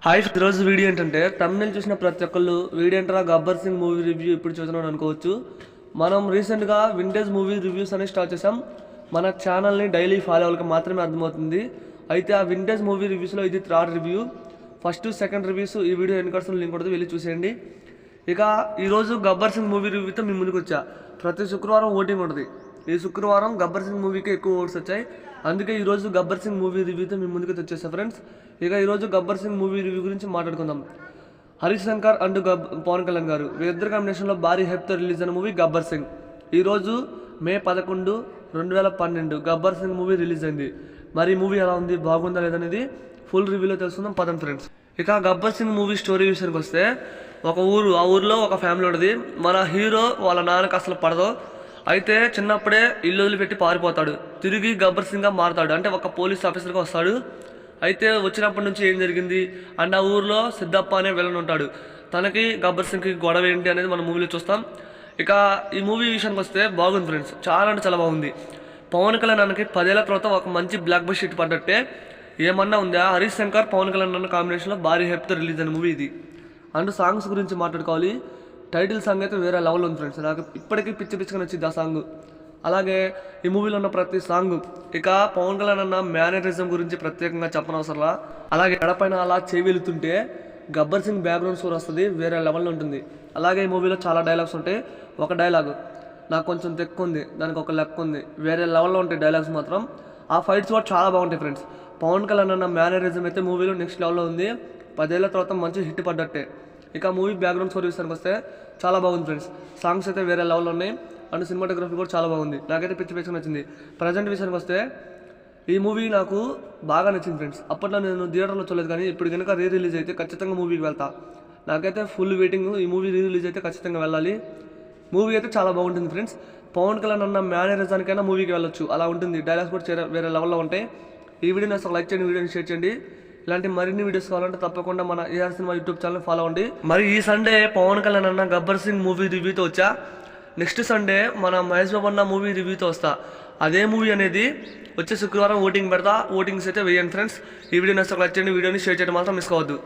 Hi, ఈరోజు video ఏంటంటే తమిళ చూసిన ప్రతి ఒక్కళ్ళు వీడియో ఏంటరా గబ్బర్ సింగ్ మూవీ రివ్యూ ఇప్పుడు చూస్తున్నాను అనుకోవచ్చు. మనం రీసెంట్గా వింటేజ్ మూవీ రివ్యూస్ అనేది స్టార్ట్ చేసాం. మన ఛానల్ని డైలీ ఫాలో అవ్వడానికి మాత్రమే అర్థమవుతుంది. అయితే ఆ వింటేజ్ మూవీ రివ్యూస్లో ఇది third review. First second reviews ఈ వీడియో ఎన్నికర్స్ లింక్ ఉంటుంది, వెళ్ళి చూసేయండి. ఇక ఈరోజు గబ్బర్ సింగ్ మూవీ రివ్యూతో మీ ముందుకు వచ్చా. ప్రతి శుక్రవారం ఓటింగ్ ఉంటుంది. ఈ శుక్రవారం గబ్బర్ సింగ్ మూవీకి ఎక్కువ ఓట్స్ వచ్చాయి. అందుకే ఈరోజు గబ్బర్ సింగ్ మూవీ రివ్యూతో మీ ముందుకు వచ్చేసా ఫ్రెండ్స్. ఇక ఈరోజు గబ్బర్ సింగ్ మూవీ రివ్యూ గురించి మాట్లాడుకుందాం. హరీష్ శంకర్ అండ్ పవన్ కళ్యాణ్ గారు వీరిద్దరు కాంబినేషన్లో భారీ హైప్తో రిలీజ్ అయిన మూవీ గబ్బర్ సింగ్. ఈరోజు మే 11, 2012 గబ్బర్ సింగ్ మూవీ రిలీజ్ అయింది. మరి ఈ మూవీ ఎలా ఉంది, బాగుందా లేదనేది ఫుల్ రివ్యూలో తెలుసుకుందాం పదండి ఫ్రెండ్స్. ఇక గబ్బర్ సింగ్ మూవీ స్టోరీ విషయానికి వస్తే, ఒక ఊరు, ఆ ఊరిలో ఒక ఫ్యామిలీ ఉంటుంది. మన హీరో వాళ్ళ నాన్నకి అసలు పడదు. అయితే చిన్నప్పుడే ఇల్లు వదిలిపెట్టి పారిపోతాడు. తిరిగి గబ్బర్ సింగ్గా మారుతాడు, అంటే ఒక పోలీస్ ఆఫీసర్గా వస్తాడు. అయితే వచ్చినప్పటి నుంచి ఏం జరిగింది అండ్ ఆ ఊరిలో సిద్ధప్ప అనే విలన్ ఉంటాడు. తనకి గబ్బర్ సింగ్కి గొడవ ఏంటి అనేది మనం మూవీలో చూస్తాం. ఇక ఈ మూవీ విషయానికి వస్తే బాగుంది ఫ్రెండ్స్, చాలా అంటే చాలా బాగుంది. పవన్ కళ్యాణ్కి 10 ఏళ్ల తర్వాత ఒక మంచి బ్లాక్ బస్టర్ హిట్ పడ్డట్టే ఏమన్నా ఉందా. హరీష్ శంకర్ పవన్ కళ్యాణ్ అన్న కాంబినేషన్లో భారీ హైప్తో రిలీజ్ అయిన మూవీ ఇది. అండ్ సాంగ్స్ గురించి మాట్లాడుకోవాలి. టైటిల్ సాంగ్ అయితే వేరే లెవెల్ ఉంది ఫ్రెండ్స్, నాకు ఇప్పటికీ పిచ్చిగా నచ్చింది ఆ సాంగ్. అలాగే ఈ మూవీలో ఉన్న ప్రతి సాంగ్, ఇక పవన్ కళ్యాణ్ అన్న మేనరిజం గురించి ప్రత్యేకంగా చెప్పనవసరంలా. అలాగే ఎడపైన అలా చేయి వెళుతుంటే గబ్బర్ సింగ్ బ్యాక్గ్రౌండ్ స్కోర్ వస్తుంది, వేరే లెవెల్లో ఉంటుంది. అలాగే ఈ మూవీలో చాలా డైలాగ్స్ ఉంటాయి. ఒక డైలాగ్ నాకు కొంచెం తెక్కు ఉంది, దానికి ఒక లెక్క ఉంది, వేరే లెవెల్లో ఉంటాయి డైలాగ్స్ మాత్రం. ఆ ఫైట్స్ కూడా చాలా బాగుంటాయి ఫ్రెండ్స్. పవన్ కళ్యాణ్ అన్న మేనరిజం అయితే మూవీలో నెక్స్ట్ లెవెల్లో ఉంది. 10 ఏళ్ల తర్వాత మంచి హిట్ పడ్డట్టే. ఇక మూవీ బ్యాక్గ్రౌండ్ స్కోర్ విషయానికి వస్తే చాలా బాగుంది ఫ్రెండ్స్. సాంగ్స్ అయితే వేరే లెవెల్లో ఉన్నాయి అండ్ సినిమాటోగ్రఫీ కూడా చాలా బాగుంది. నాకైతే పిచ్చిగా నచ్చింది. ప్రజెంట్ విషయానికి వస్తే ఈ మూవీ నాకు బాగా నచ్చింది ఫ్రెండ్స్. అప్పట్లో నేను థియేటర్లో చూడలేదు, కానీ ఇప్పుడు కనుక రిలీజ్ అయితే ఖచ్చితంగా మూవీకి వెళ్తా. నాకైతే ఫుల్ వెయిటింగ్. ఈ మూవీ రిలీజ్ అయితే ఖచ్చితంగా వెళ్ళాలి. మూవీ అయితే చాలా బాగుంటుంది ఫ్రెండ్స్. పవన్ కళ్యాణ్ అన్న మేనరిజానికైనా మూవీకి వెళ్ళొచ్చు, అలా ఉంటుంది. డైలాగ్స్ కూడా వేరే లెవెల్లో ఉంటాయి. ఈ వీడియోని అసలు లైక్ చేయండి, వీడియోని షేర్ చేయండి. ఇలాంటి మరిన్ని వీడియోస్ కావాలంటే తప్పకుండా మన AR cinema YouTube channel follow అవ్వండి. మరి ఈ సండే పవన్ కళ్యాణ్ అన్న గబ్బర్ సింగ్ మూవీ రివ్యూతో వచ్చా. నెక్స్ట్ సండే మన మహేష్ బాబు అన్న మూవీ రివ్యూతో వస్తా. అదే మూవీ అనేది వచ్చే శుక్రవారం ఓటింగ్ పెడతా. ఓటింగ్స్ అయితే వేయండి ఫ్రెండ్స్. ఈ వీడియోని అసలు లైక్ చేయండి, వీడియోని షేర్ చేయడం మాత్రం మిస్ కావద్దు.